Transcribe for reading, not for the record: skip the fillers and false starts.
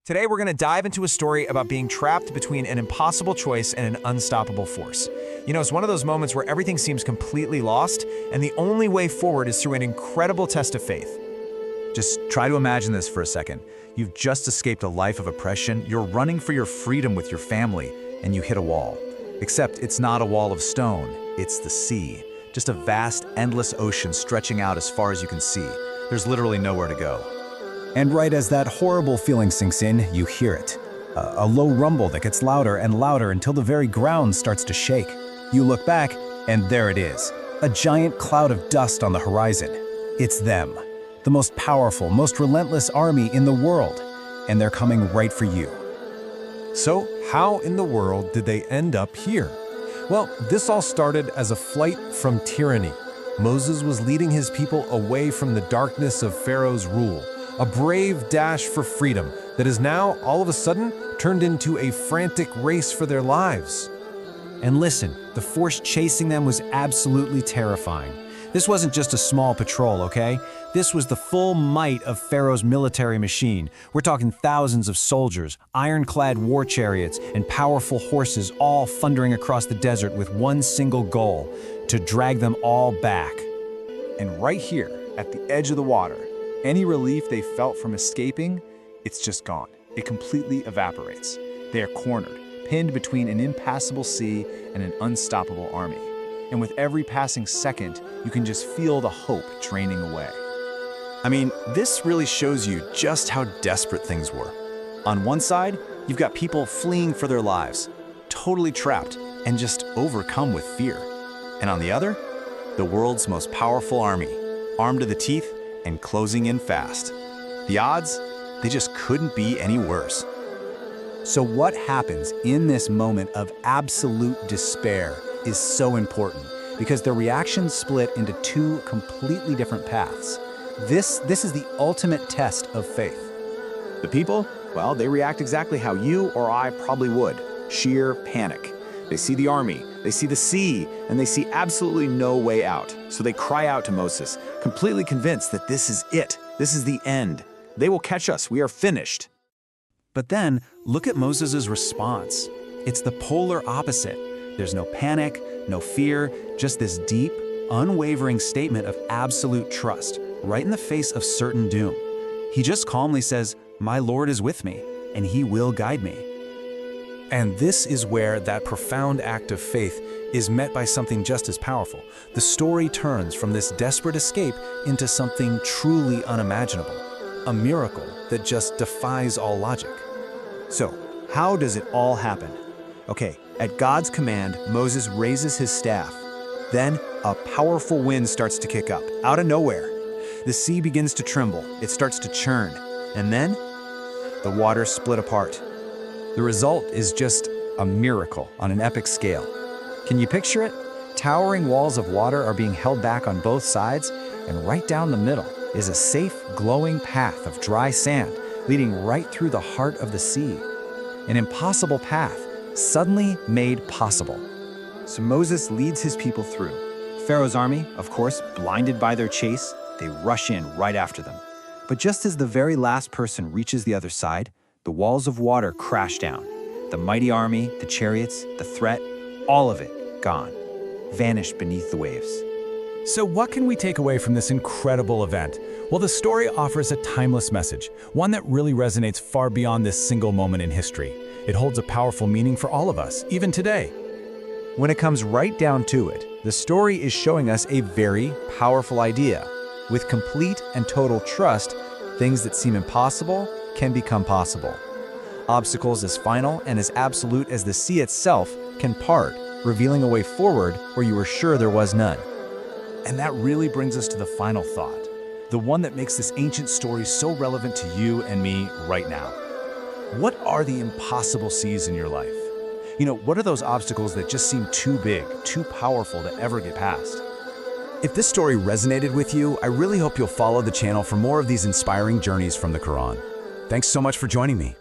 Today, we're going to dive into a story about being trapped between an impossible choice and an unstoppable force. You know, it's one of those moments where everything seems completely lost, and the only way forward is through an incredible test of faith. Just try to imagine this for a second. You've just escaped a life of oppression, you're running for your freedom with your family, and you hit a wall. Except it's not a wall of stone, it's the sea. Just a vast, endless ocean stretching out as far as you can see. There's literally nowhere to go. And right as that horrible feeling sinks in, you hear it. A low rumble that gets louder and louder until the very ground starts to shake. You look back, and there it is. A giant cloud of dust on the horizon. It's them. The most powerful, most relentless army in the world. And they're coming right for you. So, how in the world did they end up here? Well, this all started as a flight from tyranny. Moses was leading his people away from the darkness of Pharaoh's rule. A brave dash for freedom that is now, all of a sudden, turned into a frantic race for their lives. And listen, the force chasing them was absolutely terrifying. This wasn't just a small patrol, okay? This was the full might of Pharaoh's military machine. We're talking thousands of soldiers, ironclad war chariots, and powerful horses all thundering across the desert with one single goal: to drag them all back. And right here, at the edge of the water, any relief they felt from escaping, it's just gone. It completely evaporates. They are cornered, pinned between an impassable sea and an unstoppable army. And with every passing second, you can just feel the hope draining away. I mean, this really shows you just how desperate things were. On one side, you've got people fleeing for their lives, totally trapped and just overcome with fear. And on the other, the world's most powerful army, armed to the teeth and closing in fast. The odds, they just couldn't be any worse. So what happens in this moment of absolute despair is so important, because their reactions split into two completely different paths. This is the ultimate test of faith. The people, well, they react exactly how you or I probably would. Sheer panic. They see the army, they see the sea, and they see absolutely no way out. So they cry out to Moses, completely convinced that this is it. This is the end. They will catch us. We are finished. But then, look at Moses' response. It's the polar opposite. There's no panic, no fear, just this deep, unwavering statement of absolute trust, right in the face of certain doom. He just calmly says, "My Lord is with me, and he will guide me." And this is where that profound act of faith is met by something just as powerful. The story turns from this desperate escape into something truly unimaginable, a miracle that just defies all logic. So, how does it all happen? Okay, at God's command, Moses raises his staff. Then, a powerful wind starts to kick up, out of nowhere. The sea begins to tremble, it starts to churn, and then, the waters split apart. The result is just a miracle on an epic scale. Can you picture it? Towering walls of water are being held back on both sides, and right down the middle is a safe, glowing path of dry sand leading right through the heart of the sea. An impossible path, suddenly made possible. So Moses leads his people through. Pharaoh's army, of course, blinded by their chase, they rush in right after them. But just as the very last person reaches the other side, the walls of water crash down. The mighty army, the chariots, the threat, all of it gone, vanished beneath the waves. So what can we take away from this incredible event? Well, the story offers a timeless message, one that really resonates far beyond this single moment in history. It holds a powerful meaning for all of us, even today. When it comes right down to it, the story is showing us a very powerful idea. With complete and total trust, things that seem impossible can become possible. Obstacles as final and as absolute as the sea itself can part, revealing a way forward where you were sure there was none. And that really brings us to the final thought, the one that makes this ancient story so relevant to you and me right now. What are the impossible seas in your life? You know, what are those obstacles that just seem too big, too powerful to ever get past? If this story resonated with you, I really hope you'll follow the channel for more of these inspiring journeys from the Quran. Thanks so much for joining me.